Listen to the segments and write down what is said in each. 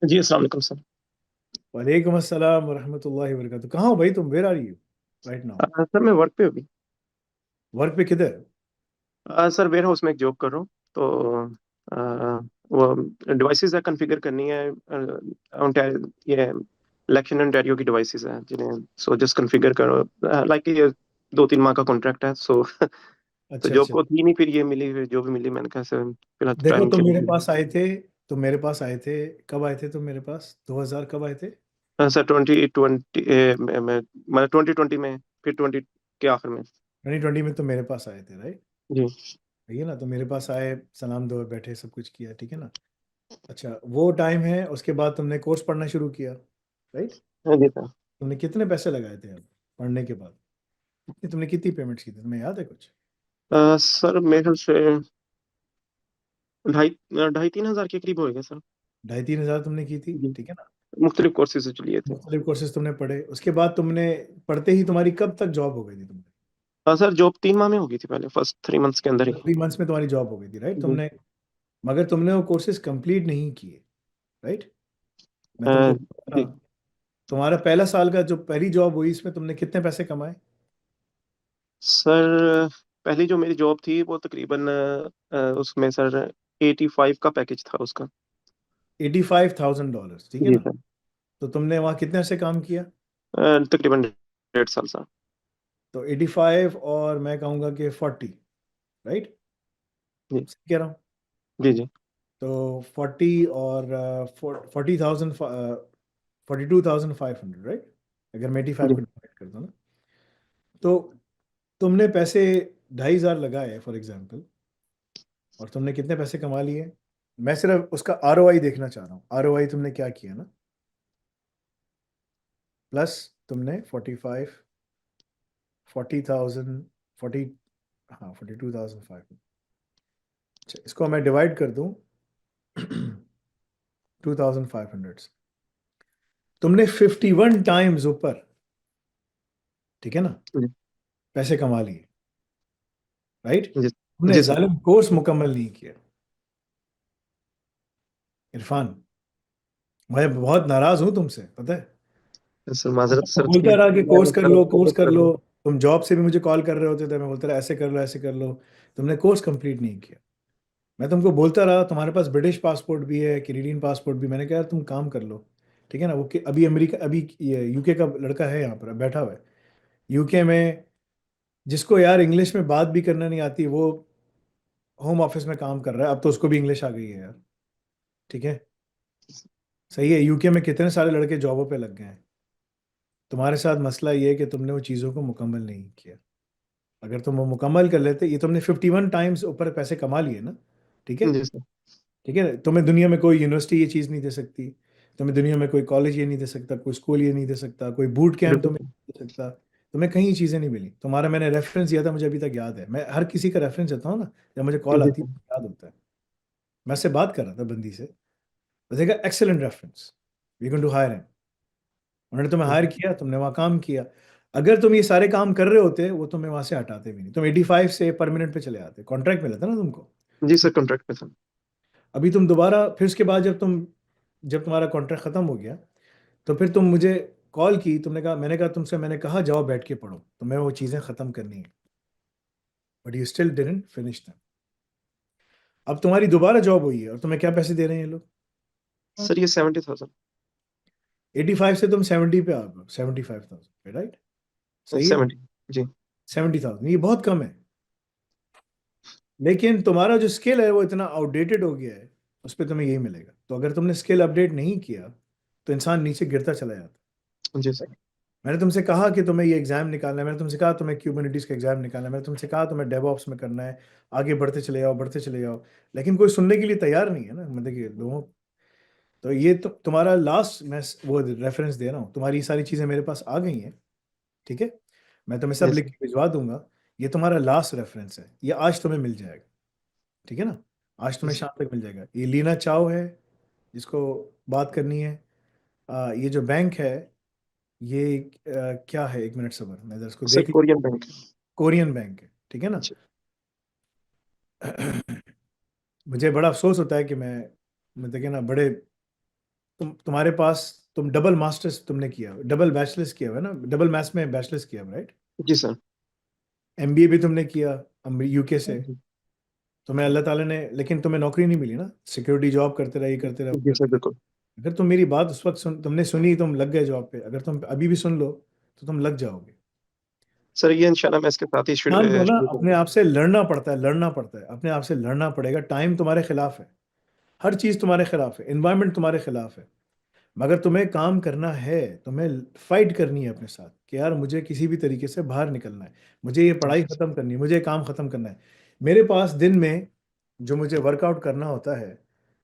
जी अस्सलाम वालेकुम सर। वालेकुम अस्सलाम वरहमतुल्लाहि वबरकातुहू। कहाँ हो भाई तुम? Where are you right now? Sir मैं वर्क पे अभी। वर्क पे किधर? सर वेयर हाउस में एक जॉब कर रहा हूँ तो वो डिवाइसेस है कॉन्फ़िगर करनी है। ये इलेक्शन ओंटारियो की डिवाइसेस हैं जिन्हें सो जस्ट कॉन्फ़िगर करो। लाइक ये 2-3 माह का कॉन्ट्रैक्ट है सो तो अच्छा जॉब अच्छा। को थी नहीं, फिर ये मिली, फिर जो भी मिली मैंने कहा सर फिलहाल तो देखो टाइम के तुम मेरे लिए। पास आए थे। तुम मेरे पास आए थे। कब आए थे तुम मेरे पास? 2000 कब आए थे? सर 2020 में मतलब 2020 में, फिर 20 के आखिर में। 2020 में तुम मेरे पास आए थे, राइट? जी। ठीक है ना? तो मेरे पास आए, सलाम दो, बैठे, सब कुछ किया, ठीक है ना? अच्छा, वो टाइम है। उसके बाद तुमने कोर्स पढ़ना शुरू किया, राइट? हाँ जी सर। तुमने कितने पैसे लगाए थे अब पढ़ने के बाद? तुमने कितनी पेमेंट्स की थी, तुम्हें याद है कुछ? सर मेरे ख्याल से ढाई 2,500-3,000 के करीब होएगा सर। 2500-3000 तुमने की थी, जी। ठीक है ना? मुख्तलिफ कोर्सेज से लिए थे। मुख्तलिफ कोर्सेज तुमने पढ़े, उसके बाद तुमने पढ़ते ही तुम्हारी कब तक जॉब हो गई थी तुम्हारी? हाँ सर, जॉब 3 माह में होगी थी, पहले फर्स्ट 3 मंथ्स के अंदर ही। 3 मंथ्स में तुम्हारी जॉब हो गई थी, राइट? जी। तुमने, मगर तुमने वो कोर्सेज कंप्लीट नहीं किए, राइट? मैं तुमको अ, बता जी रहा, तुम्हारा पहला साल का जो पहली जॉब हुई, इसमें तुमने कितने पैसे कमाए? सर, पहली जो मेरी जॉब थी वो तकरीबन उसमें सर 85 का पैकेज था उसका। $85,000, ठीक है जी ना? सर। तो तुमने वहाँ कितने से काम किया? तकरीबन 1.5 साल सर। तो 85 और मैं कहूँगा कि 40, राइट? जी सही कह रहा हूँ? जी। जी। तो 40 और 40,000, 42,500, राइट? अगर मैं 85 जी। को डिवाइड करता हूँ ना, तो तुमने पैसे 2,500 लगाए फॉर एग्जाम्पल, और तुमने कितने पैसे कमा लिए? मैं सिर्फ उसका आरओआई देखना चाह रहा हूँ। आरओआई तुमने क्या किया ना, प्लस तुमने 45, 40,000, 40, हाँ 42,500। अच्छा, इसको मैं डिवाइड कर दूं 2,500 से, तुमने 51 टाइम्स ऊपर, ठीक है ना, जी। पैसे कमा लिए, राइट? जी। तुमने जी सर। जालिम कोर्स मुकम्मल नहीं किया। इरफान, मैं बहुत नाराज हूं तुमसे, पता है। सर मैं माजरत तुमको सर बोलता थी। रहा कि कोर्स कर लो, कोर्स कर लो। जी। तुम जॉब से भी मुझे कॉल कर रहे होते थे, मैं बोलता रहा ऐसे कर लो, ऐसे कर लो। तुमने कोर्स कंप्लीट नहीं किया। मैं तुमको बोलता रहा, तुम्हारे पास ब्रिटिश पासपोर्ट भी है, कैनेडियन पासपोर्ट भी। मैंने कहा यार तुम काम कर लो, ठीक है ना? वो अभी अमेरिका, अभी ये यूके का लड़का है यहाँ पर बैठा हुआ है, यूके में, जिसको यार इंग्लिश में बात भी करना नहीं आती, वो होम ऑफिस में काम कर रहा है। अब तो उसको भी इंग्लिश आ गई है यार, ठीक है? सही है, यूके में कितने सारे लड़के जॉबों पे लग गए हैं। तुम्हारे साथ मसला ये है कि तुमने वो चीज़ों को मुकम्मल नहीं किया। अगर तुम वो मुकम्मल कर लेते, ये तुमने 51 टाइम्स ऊपर पैसे कमा लिए ना, ठीक है? जी सर। ठीक है, तुम्हें दुनिया में कोई यूनिवर्सिटी ये चीज़ नहीं दे सकती, तुम्हें दुनिया में कोई कॉलेज ये नहीं दे सकता, कोई स्कूल ये नहीं दे सकता, कोई बूट कैंप बिल्कुल तुम्हें सर। नहीं दे सकता। तुम्हें कहीं चीज़ें नहीं मिली। तुम्हारा मैंने रेफरेंस दिया था, मुझे अभी तक याद है। मैं हर किसी का रेफरेंस देता हूँ ना, जब मुझे कॉल जी आती है सर। मुझे याद होता है। मैं से बात कर रहा था बंदी से, देखा excellent reference, we can to hire him. उन्होंने तुम्हें हायर किया, तुमने वहाँ काम किया। अगर तुम ये सारे काम कर रहे होते, वो तुम्हें वहाँ से हटाते भी नहीं, तुम 85 से परमानेंट पे चले आते, कॉन्ट्रैक्ट मिला था ना तुमको। जी सर, कॉन्ट्रैक्ट पे था। अभी तुम दोबारा, फिर उसके बाद जब तुम्हारा कॉन्ट्रैक्ट खत्म हो गया, तो फिर तुम मुझे कॉल की, तुमने कहा, मैंने कहा तुमसे, मैंने कहा जाओ बैठ के पढ़ो, तुम्हें वो चीज़ें ख़त्म करनी है, but you still didn't finish them. अब तुम्हारी दोबारा जॉब हुई है, और तुम्हें क्या पैसे दे रहे हैं ये लोग? सर ये 70,000। 85 से तुम 70 पे आ गए, 75,000 पे, राइट? सही है। 70। जी। 70,000 ये बहुत कम है, लेकिन तुम्हारा जो स्किल है वो इतना आउटडेटेड हो गया है, उस पर तुम्हें यही मिलेगा। तो अगर तुमने स्किल अपडेट नहीं किया, तो इंसान नीचे गिरता चला जाता जी है। सर। मैंने तुमसे कहा कि तुम्हें ये एग्जाम निकालना है, मैंने तुमसे कहा तुम्हें क्यूबरनेटिस का एग्जाम निकालना है, मैंने तुमसे कहा तुम्हें डेवऑप्स में करना है, आगे बढ़ते चले जाओ, बढ़ते चले जाओ। लेकिन कोई सुनने के लिए तैयार नहीं है ना, मतलब कि लोगों। तो ये तो तुम्हारा लास्ट, मैं वो रेफरेंस दे रहा हूँ, तुम्हारी ये सारी चीज़ें मेरे पास आ गई हैं, ठीक है? मैं तुम्हें सब जी लिख सर। के भिजवा दूंगा। ये तुम्हारा लास्ट रेफरेंस है, ये आज तुम्हें मिल जाएगा, ठीक है ना? आज तुम्हें शाम तक मिल जाएगा। ये लीना चाव है जिसको बात करनी है। ये जो बैंक है, ये क्या है, एक मिनट सबर, मैं जरा इसको सर देख लूं। Korean bank. कोरियन बैंक है, ठीक है ना? जी। मुझे बड़ा अफसोस होता है कि मैं देखिए ना, बड़े तुम्हारे पास, तुम डबल मास्टर्स तुमने किया, डबल बैचलर्स किया हुआ है ना, डबल मैथ्स में बैचलर्स किया हुआ, राइट? जी सर। एमबीए भी तुमने किया यूके से। जी तुम्हें अल्लाह ताला ने, लेकिन तुम्हें नौकरी नहीं मिली ना, सिक्योरिटी जॉब करते रहे, करते रहे, जी सर, बिल्कुल। अगर तुम मेरी बात उस वक्त तुमने सुनी, तुम लग गए जॉब पे, अगर तुम अभी भी सुन लो तो तुम लग जाओगे। सर ये इंशाल्लाह मैं इसके साथ ही इंसान को ना शुरू अपने करूँगा। आप से लड़ना पड़ता है, लड़ना पड़ता है, अपने आप से लड़ना पड़ेगा। टाइम तुम्हारे खिलाफ है, हर चीज तुम्हारे खिलाफ है, एनवायरनमेंट तुम्हारे खिलाफ है, मगर तुम्हें काम करना है, तुम्हें फाइट करनी है अपने साथ कि यार मुझे किसी भी तरीके से बाहर निकलना है, मुझे ये पढ़ाई खत्म करनी है, मुझे ये काम खत्म करना है। मेरे पास दिन में जो मुझे वर्कआउट करना होता है,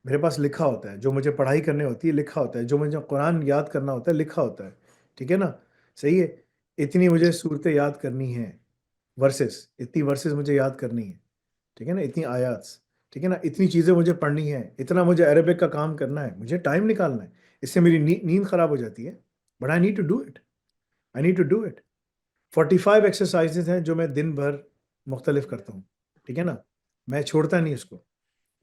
मेरे पास लिखा होता है, जो मुझे पढ़ाई करनी होती है लिखा होता है, जो मुझे कुरान याद करना होता है लिखा होता है। ठीक है ना? सही है। इतनी मुझे सूरतें याद करनी है, वर्सेस, इतनी वर्सेस मुझे याद करनी है। ठीक है ना? इतनी आयात्स, ठीक है ना? इतनी चीज़ें मुझे पढ़नी है, इतना मुझे अरेबिक का काम करना है, मुझे टाइम निकालना है। इससे मेरी नींद खराब हो जाती है, but I need to do it, I need to do it. 45 exercises हैं जो मैं दिन भर मुख्तलिफ करता हूँ। ठीक है ना? मैं छोड़ता नहीं इसको,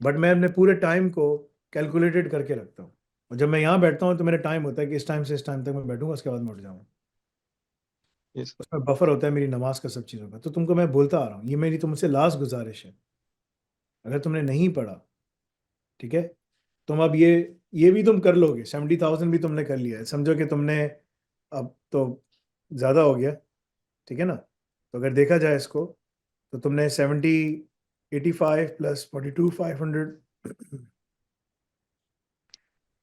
बट मैं अपने पूरे टाइम को कैलकुलेटेड करके रखता हूँ। और जब मैं यहाँ बैठता हूँ तो मेरा टाइम होता है कि इस टाइम से इस टाइम तक मैं बैठूंगा, उसके बाद मैं उठ जाऊँगा। यस। उसमें बफर होता है मेरी नमाज का, सब चीज़ों का। तो तुमको मैं बोलता आ रहा हूँ, ये मेरी तुमसे लास्ट गुजारिश है, अगर तुमने नहीं पढ़ा, ठीक है, तुम अब ये भी तुम कर लोगे, 70,000 भी तुमने कर लिया है, समझो कि तुमने, अब तो ज़्यादा हो गया, ठीक है ना? तो अगर देखा जाए इसको, तो तुमने 85 प्लस 42 500,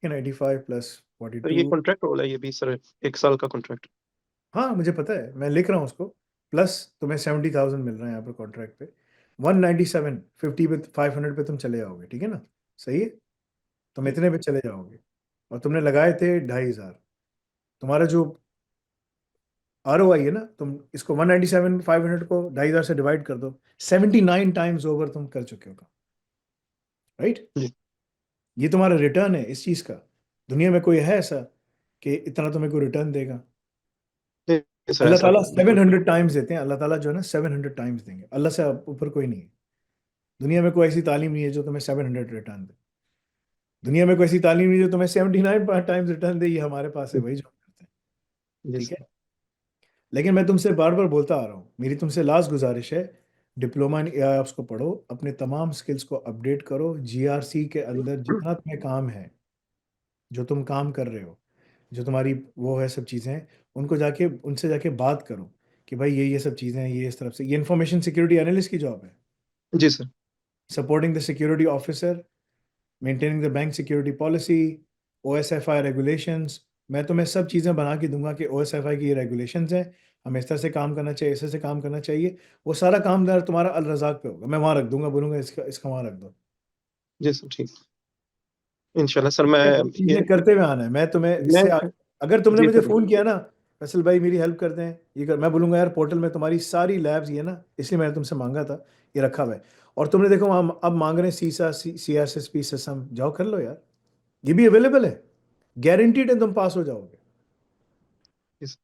है ना? 85 प्लस सर ये 42, कॉन्ट्रैक्ट रोल है, ये भी सर 1 साल का कॉन्ट्रैक्ट। हाँ मुझे पता है, मैं लिख रहा हूँ उसको। प्लस तुम्हें 70,000 मिल रहा है यहाँ पर कॉन्ट्रैक्ट पे, 197, 50 पे 500 पे तुम चले जाओगे, ठीक है ना? सही है, तुम इतने पे चले जाओगे। और तुमने लगाए थे 2,500, तुम्हारा जो ROI है ना, तुम इसको 197 500 को 2,500 से डिवाइड कर दो, 79 टाइम्स ओवर तुम कर चुके हो, राइट? जी। ये तुम्हारा रिटर्न है इस चीज का। दुनिया में कोई है ऐसा कि इतना तुम्हें कोई रिटर्न देगा? नहीं सर, अल्लाह ऐसा ताला बिल्कुल। 700 टाइम्स देते हैं, अल्लाह ताला जो है ना 700 टाइम्स देंगे, अल्लाह से ऊपर कोई नहीं है। दुनिया में कोई ऐसी तालीम नहीं है जो तुम्हें 700 रिटर्न दे। दुनिया में कोई ऐसी तालीम नहीं है जो तुम्हें 79 टाइम्स रिटर्न दे, ये हमारे पास है, वही जो हम करते हैं। जी ठीक है? सर। लेकिन मैं तुमसे बार बार बोलता आ रहा हूँ, मेरी तुमसे लास्ट गुजारिश है, डिप्लोमा इन AI ऑप्स को पढ़ो, अपने तमाम स्किल्स को अपडेट करो, GRC के अंदर जितना तुम्हें काम है, जो तुम काम कर रहे हो, जो तुम्हारी वो है सब चीज़ें, उनको जाके उनसे जाके बात करो कि भाई ये सब चीज़ें हैं, ये इस तरफ से, ये इंफॉर्मेशन सिक्योरिटी एनालिस्ट की जॉब है। जी sir. Supporting the security officer, maintaining the bank security policy, OSFI regulations. मैं तुम्हें सब चीज़ें बना के दूंगा कि OSFI की ये रेगुलेशंस हैं, हमें इस तरह से काम करना चाहिए, इस तरह से काम करना चाहिए। वो सारा काम तुम्हारा अल रज़ाक पे होगा, मैं वहाँ रख दूंगा, बोलूंगा इसका इसका वहाँ रख दो। जी सर, ठीक। इंशाल्लाह सर मैं ये सब ये चीजें करते हुए आना है, मैं तुम्हें मैं अगर तुमने जी मुझे सर। फोन किया ना, फैसल भाई मेरी हेल्प करते हैं, ये कर, मैं बोलूंगा यार पोर्टल में तुम्हारी सारी लैब्स ये ना, इसलिए मैंने तुमसे मांगा था, ये रखा हुआ है। और तुमने देखो वहाँ अब मांग रहे हैं सीसा CSSP सिसम, जाओ कर लो यार, ये भी अवेलेबल है, गारंटीड है तुम पास हो जाओगे। जी सर।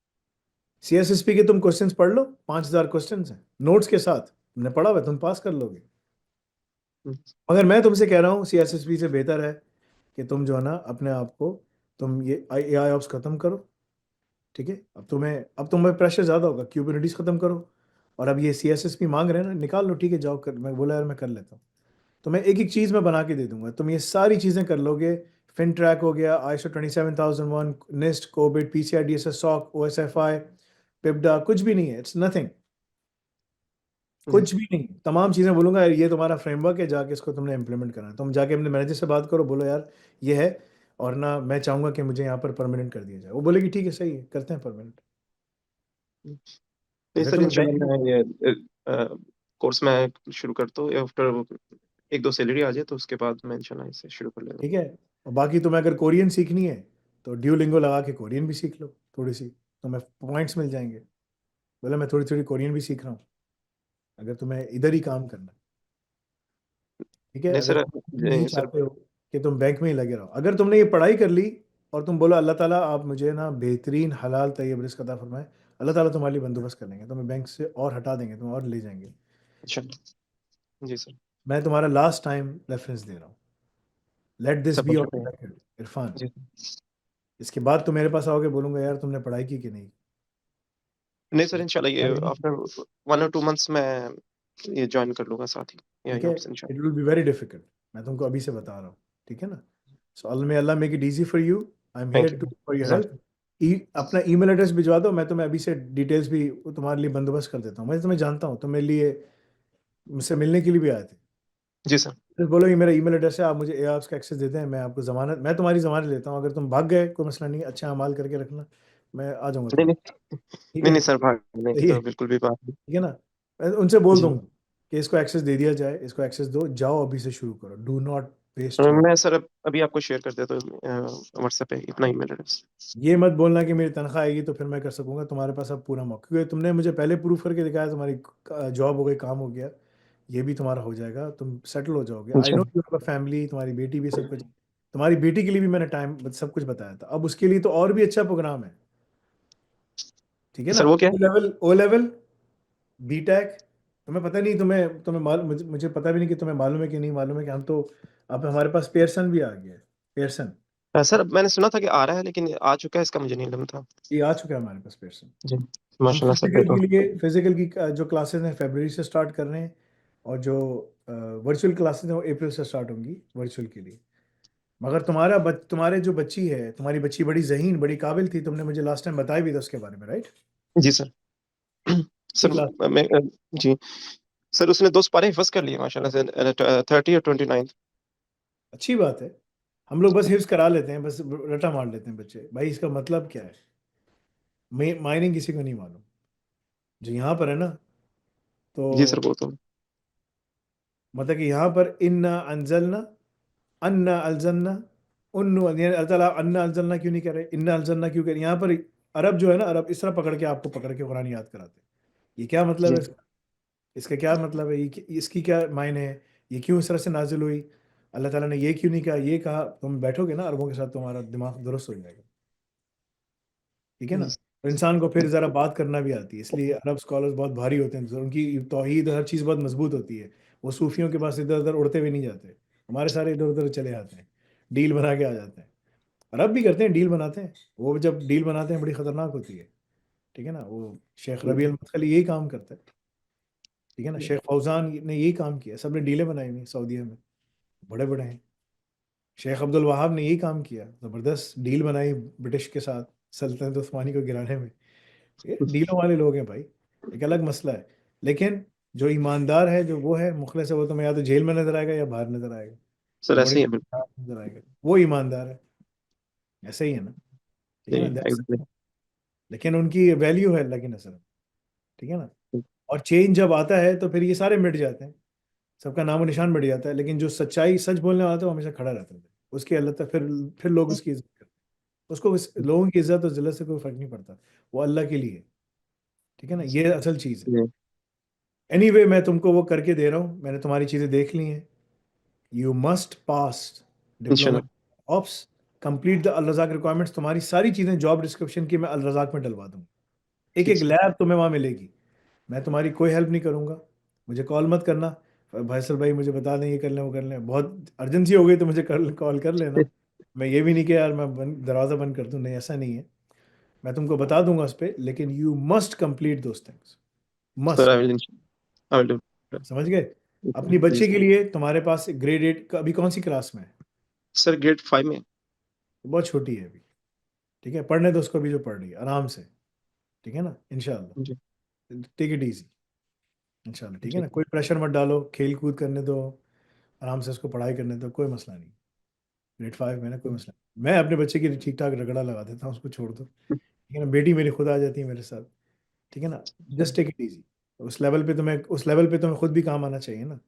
CSSP के तुम क्वेश्चंस पढ़ लो, 5,000 क्वेश्चंस हैं नोट्स के साथ, तुमने पढ़ा हुआ है, तुम पास कर लोगे। मगर मैं तुमसे कह रहा हूँ CSSP से बेहतर है कि तुम जो है ना अपने आप को, तुम ये AI ऑप्स खत्म करो। ठीक है? अब तुम्हें प्रेशर ज़्यादा होगा, क्यूबरनेटिस खत्म करो। और अब ये CSSP मांग रहे हैं ना, निकाल लो, ठीक है, जाओ कर, मैं बोला यार मैं कर लेता हूँ। तो मैं एक एक चीज़ में बना के दे दूंगा, तुम ये सारी चीज़ें कर लोगे। फिन ट्रैक हो गया, ISO 27001, निस्ट, covid, PCI DSS, SOC, OSFI, पिपडा, कुछ भी नहीं है, इट्स नथिंग, जी कुछ भी नहीं। तमाम चीज़ें बोलूंगा यार ये तुम्हारा फ्रेमवर्क है, जाके इसको तुमने इंप्लीमेंट करना है। तुम जाके अपने मैनेजर से बात करो, बोलो यार ये है, और ना मैं चाहूंगा कि मुझे यहाँ पर परमानेंट कर दिया जाए। वो बोलेगी ठीक है, सही है, करते हैं परमानेंट। नहीं अगर सर, तुम्हें इंशाल्लाह बैंक, मैं ये कोर्स मैं शुरू करता हूँ, आफ्टर 1-2 सैलरी आ जाए तो उसके बाद मैं इंशाल्लाह इसे शुरू कर लेता ठीक है? और बाकी तुम्हें अगर कोरियन सीखनी है तो ड्यूलिंगो लगा के कोरियन भी सीख लो, थोड़ी सी तुम्हें पॉइंट्स मिल जाएंगे। बोले मैं थोड़ी थोड़ी कोरियन भी सीख रहा हूँ, अगर तुम्हें इधर ही काम करना है। ठीक है? हूँ। नहीं अगर सर। तुम नहीं नहीं सर। चाहते हो कि तुम बैंक में ही लगे रहो, अगर तुमने ये पढ़ाई कर ली और तुम बोलो अल्लाह ताला आप मुझे ना बेहतरीन हलाल तैयब रिस्क अता फरमाए, अल्लाह ताला तुम्हारे लिए बंदोबस्त कर लेंगे, तुम्हें बैंक से और हटा देंगे, तुम और ले जाएंगे। अच्छा। जी सर। मैं तुम्हारा लास्ट टाइम रेफरेंस दे रहा हूँ, लेट दिस सर बी बहुत ऑन शुक्रिया। रिकॉर्ड इरफान। जी। इसके बाद तो मेरे पास आओगे, बोलूंगा यार तुमने पढ़ाई की कि नहीं। नहीं सर, इंशाल्लाह ये पढ़ाई नहीं की, आफ्टर 1 और 2 मंथ्स में ये ज्वाइन कर लूंगा साथ ही, ठीक यही है, ऑप्शन इट इंशाल्लाह। विल बी वेरी डिफिकल्ट, मैं तुमको अभी से बता रहा हूँ, ठीक है ना। So Allah may Allah make it easy for you, I am thank here you. To for your जजाक। हेल्प। अपना ईमेल एड्रेस भिजवा दो, मैं तुम्हें अभी से डिटेल्स भी तुम्हारे लिए बंदोबस्त कर देता हूँ। मैं तुम्हें जानता हूँ, तुम मेरे लिए मुझसे मिलने के लिए भी आए थे। जी सर। तो बोलो ये मेरा ईमेल एड्रेस है, आप मुझे एआप्स का एक्सेस देते हैं, मैं आपको जमानत, मैं तुम्हारी जमानत लेता हूँ, अगर तुम भाग गए कोई मसला नहीं, अच्छा अमाल करके रखना, मैं आ जाऊंगा नहीं तुम्हारे। नहीं ठीक नहीं है, नहीं सर, भागने की सही है, तो बिल्कुल भी बात नहीं। ठीक है ना। मैं उनसे बोल जी। दूंगा कि इसको एक्सेस दे दिया जाए, इसको एक्सेस दो, जाओ अभी से शुरू करो, डू नॉट वेस्ट टाइम। मैं सर अभी आपको शेयर कर देता हूँ व्हाट्सएप पे अपना ईमेल एड्रेस। ये मत बोलना कि मेरी तनख्वाह आएगी तो फिर मैं कर सकूंगा, तुम्हारे पास अब पूरा मौका, क्योंकि तुमने मुझे पहले प्रूफ करके दिखाया, तुम्हारी जॉब हो गई, काम हो गया, ये भी तुम्हारा हो जाएगा, तुम सेटल हो जाओगे। आई नो इंशाल्लाह। यू हैव अ फैमिली, तुम्हारी बेटी भी, सब कुछ। तुम्हारी बेटी के लिए भी मैंने टाइम सब कुछ बताया था, अब उसके लिए तो और भी अच्छा प्रोग्राम है, ठीक है ना। सर वो क्या O level, O level, B tech. तुम्हें पता नहीं, तुम्हें तुम्हें मालूम, मुझे पता भी नहीं कि तुम्हें मालूम है कि नहीं मालूम है कि हम तो, अब हमारे पास पेयरसन भी आ गया है, पेयरसन। है? सर मैंने सुना था कि आ रहा है, लेकिन आ चुका है इसका मुझे नहीं मालूम था। ये आ चुका है हमारे पास पेयरसन। जी। हम माशाल्लाह सर, फिजिकल तो के लिए, फिजिकल की जो क्लासेस हैं फरवरी से स्टार्ट कर रहे हैं, और जो वर्चुअल क्लासेस हैं वो अप्रैल से स्टार्ट होंगी वर्चुअल के लिए। मगर तुम्हारे जो बच्ची है, तुम्हारी बच्ची बड़ी ज़हीन, बड़ी काबिल थी, तुमने मुझे लास्ट टाइम बताया भी था उसके बारे में, राइट। जी सर। की सर क्लास, मैं जी सर, उसने 2 पारे हिफज कर लिए माशाल्लाह से, 30 और 29। अच्छी बात है। हम लोग बस हिफ्स करा लेते हैं, बस रटा मार लेते हैं बच्चे, भाई इसका मतलब क्या है, मायने किसी को नहीं मालूम। जो यहाँ पर है ना, जी सर तो वो तो। मतलब कि यहाँ पर इन्ना अनजलना, अन्ना अलजन्ना, उन्नु, यानी अल्लाह ताला अन्ना अलजन्ना क्यों नहीं कह रहे, इन्ना अलजन्ना क्यों कह रहे। यहाँ पर अरब जो है ना, अरब इस तरह पकड़ के आपको पकड़ के कुरान याद कराते हैं। ये क्या मतलब है जी इसका, इसका क्या मतलब है, इसकी क्या मायने है, ये क्यों इस तरह से नाजिल हुई, अल्लाह ताला ने ये क्यों नहीं कहा, ये कहा। तुम बैठोगे ना अरबों के साथ, तुम्हारा दिमाग दुरुस्त हो जाएगा, ठीक है ना। जी तो इंसान को फिर ज़रा बात करना भी आती है, इसलिए अरब स्कॉलर्स बहुत भारी होते हैं, तो उनकी तौहीद हर चीज़ बहुत मजबूत होती है। वो सूफियों के पास इधर उधर उड़ते हुए नहीं जाते, हमारे सारे इधर उधर चले आते हैं, डील बना के आ जाते हैं। अरब भी करते हैं, डील बनाते हैं, वो जब डील बनाते हैं बड़ी खतरनाक होती है, ठीक है ना। वो शेख रबी अल मदखली यही काम करता है, ठीक है ना। शेख फौजान ने यही काम किया, सबने डीलें बनाई हुई सऊदीया में, बड़े बड़े हैं। शेख अब्दुल वहाब ने यही काम किया, ज़बरदस्त डील बनाई ब्रिटिश के साथ, सल्तनत उस्मानी को गिराने में। ये डीलों वाले लोग हैं भाई, एक अलग मसला है। लेकिन जो ईमानदार है, जो वो है मुखलिस है, वो तुम्हें या तो जेल में नजर आएगा या बाहर नजर आएगा, सर, या बड़ी ऐसे ही है बिल्कुल। नजर आएगा, वो ईमानदार है। ऐसे ही है ना, ठीक है जी ना, एग्जैक्टली। लेकिन उनकी वैल्यू है अल्लाह की नजर में, ठीक है ना। और चेंज जब आता है तो फिर ये सारे मिट जाते हैं, सबका नामो निशान मिट जाता है, लेकिन जो सच्चाई सच बोलने वाला था वो हमेशा खड़ा रहता है, उसकी अल्लाह तक फिर लोग उसकी इज्जत करते हैं। उसको लोगों की इज्जत और जिल्लत से कोई फर्क नहीं पड़ता, वो अल्लाह के लिए है, ठीक है ना, ये असल चीज़ है। जी। एनीवे मैं तुमको वो करके दे रहा हूँ, मैंने तुम्हारी चीज़ें देख ली हैं। यू मस्ट पास डिप्लोमा इंशाल्लाह। Ops, complete the Al Razzaq requirements, तुम्हारी सारी चीज़ें जॉब डिस्क्रिप्शन की मैं अल रज़ाक में डलवा दूँ, एक ठीक एक सर। लैब तुम्हें वहाँ मिलेगी। मैं तुम्हारी कोई हेल्प नहीं करूँगा, मुझे कॉल मत करना, फैसल भाई मुझे बता दें, ये कर लें वो कर लें, बहुत अर्जेंसी हो गई तो मुझे कॉल कर लेना। मैं ये भी नहीं कि यार मैं दरवाज़ा बंद कर दूँ, नहीं ऐसा नहीं है, मैं तुमको बता दूंगा उस पर, लेकिन you must complete those things, sir must. I will do. समझ गए। अपनी जी बच्ची सर। के लिए तुम्हारे पास ग्रेड 8 का अभी कौन सी क्लास में है। सर ग्रेड 5 में। बहुत छोटी है अभी, ठीक है, पढ़ने दो उसको अभी जो पढ़ रही है आराम से, ठीक है ना, जी। इंशाल्लाह, टेक इट इजी, इंशाल्लाह, ठीक है जी। ना। कोई प्रेशर मत डालो, खेल कूद करने दो, आराम से उसको पढ़ाई करने दो, कोई मसला नहीं। ग्रेड 5 में ना, कोई मसला नहीं। मैं अपने बच्चे की ठीक ठाक रगड़ा लगा देता हूँ, उसको छोड़ दो, ठीक है ना। बेटी मेरी खुद आ जाती है मेरे साथ, ठीक है ना। जस्ट टेक इट इजी, उस लेवल पे तुम्हें खुद भी काम आना चाहिए ना,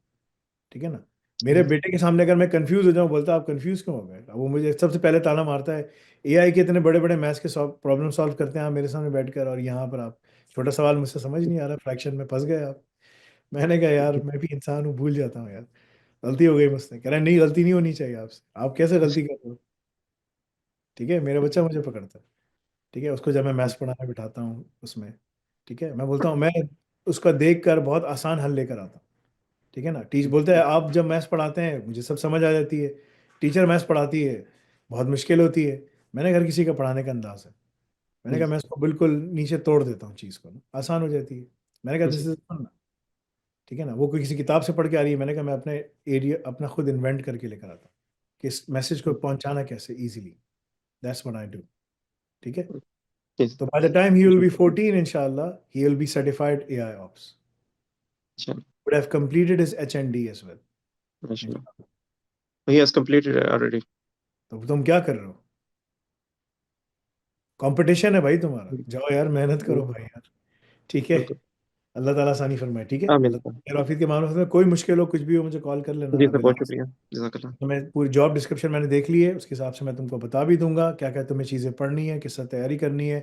ठीक है ना। मेरे बेटे के सामने अगर मैं कंफ्यूज हो जाऊं, बोलता आप कंफ्यूज क्यों हो गए, अब वो मुझे सबसे पहले ताना मारता है, एआई के इतने बड़े बड़े मैथ्स के प्रॉब्लम सॉल्व करते हैं आप मेरे सामने बैठकर, और यहाँ पर आप छोटा सवाल मुझसे समझ नहीं आ रहा, फ्रैक्शन में फंस गए आप। मैंने कहा यार मैं भी इंसान हूँ, भूल जाता हूँ यार, गलती हो गई मुझसे। कह रहा है नहीं, गलती नहीं होनी चाहिए आपसे, आप कैसे गलती कर रहे हो, ठीक है। मेरा बच्चा मुझे पकड़ता है, ठीक है, उसको जब मैं मैथ्स पढ़ाने बिठाता हूँ उसमें, ठीक है, मैं बोलता हूँ, मैं उसका देख कर बहुत आसान हल लेकर आता हूँ, ठीक है ना। टीच बोलते हैं आप जब मैथ्स पढ़ाते हैं मुझे सब समझ आ जाती है, टीचर मैथ्स पढ़ाती है, बहुत मुश्किल होती है। मैंने हर किसी का पढ़ाने का अंदाज़ है। मैंने जी कहा मैं इसको बिल्कुल नीचे तोड़ देता हूँ चीज़ को ना, आसान हो जाती है। मैंने कहा दिस जी इज़ फन, ठीक है ना? वो कोई किसी किताब से पढ़ के आ रही है, मैंने कहा मैं अपने एरिया अपना खुद इन्वेंट करके लेकर आता हूँ, कि इस मैसेज को पहुँचाना कैसे easily, that's what I do, ठीक है? जी तो by the time he will जी बी 14 इंशाअल्लाह, he will be certified AI ops, चलो would have completed his HND as well, माशाल्लाह इंशाअल्लाह। he has completed already तो तुम क्या कर रहे हो? कॉम्पिटिशन है भाई तुम्हारा, जाओ यार मेहनत करो भाई यार, ठीक है? बिल्कुल अल्लाह ताला आसानी फरमाए, ठीक है? आमीन अल्लाह खैर आफियत के मामलों में कोई मुश्किल हो, कुछ भी हो, मुझे कॉल कर लेना जी सर बहुत अवेलेबल। शुक्रिया जज़ाकल्लाह तो मैं पूरी जॉब डिस्क्रिप्शन मैंने देख ली है, उसके हिसाब से मैं तुमको बता भी दूँगा, क्या-क्या तुम्हें चीज़ें पढ़नी है, किस तरह तैयारी करनी है,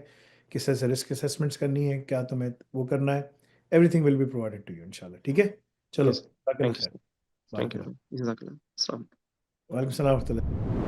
किस तरह से रिस्क असेसमेंट्स करनी है, क्या तुम्हें वो करना है, everything will be provided to you इंशाल्लाह, ठीक है? चलो, यस जज़ाकल्लाह थैंक खैर, यू बात थैंक यू करें। जज़ाकल्लाह अस्सलाम वालेकुम सलाम व रहमतुल्लाह।